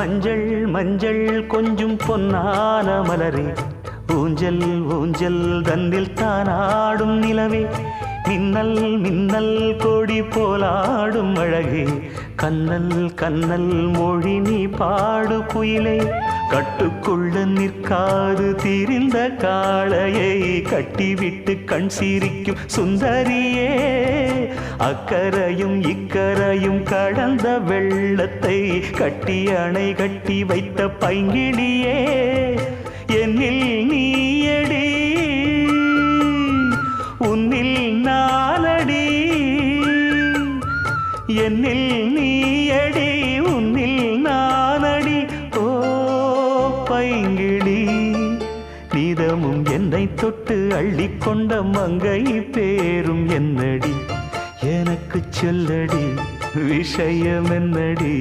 மஞ்சள் மஞ்சள் கொஞ்சம் பொன்னான மலரே, ஊஞ்சல் ஊஞ்சல் தன்னில் தானாடும் நிலவே, மின்னல் மின்னல் கொடி போலாடும் அழகே, கண்ணல் கண்ணல் மொழி நீ பாடு குயிலே, கட்டுக்குள்ள நிற்காது திரிந்த காளையை கட்டிவிட்டு கண் சிரிக்கும் சுந்தரியே, அக்கரையும் இக்கரையும் கடந்த வெள்ளத்தை கட்டி அணை கட்டி வைத்த பைங்கிளியே, என்னில் நீயடி உன்னில் நானடி, என்னில் நீயடி உன்னில் நானடி. ஓ பைங்கிளி, நீதமும் என்னை தொட்டு அள்ளிக்கொண்ட மங்கை பேரும் என்னடி, எனக்கு சொல்லடி விஷயம் என்னடி.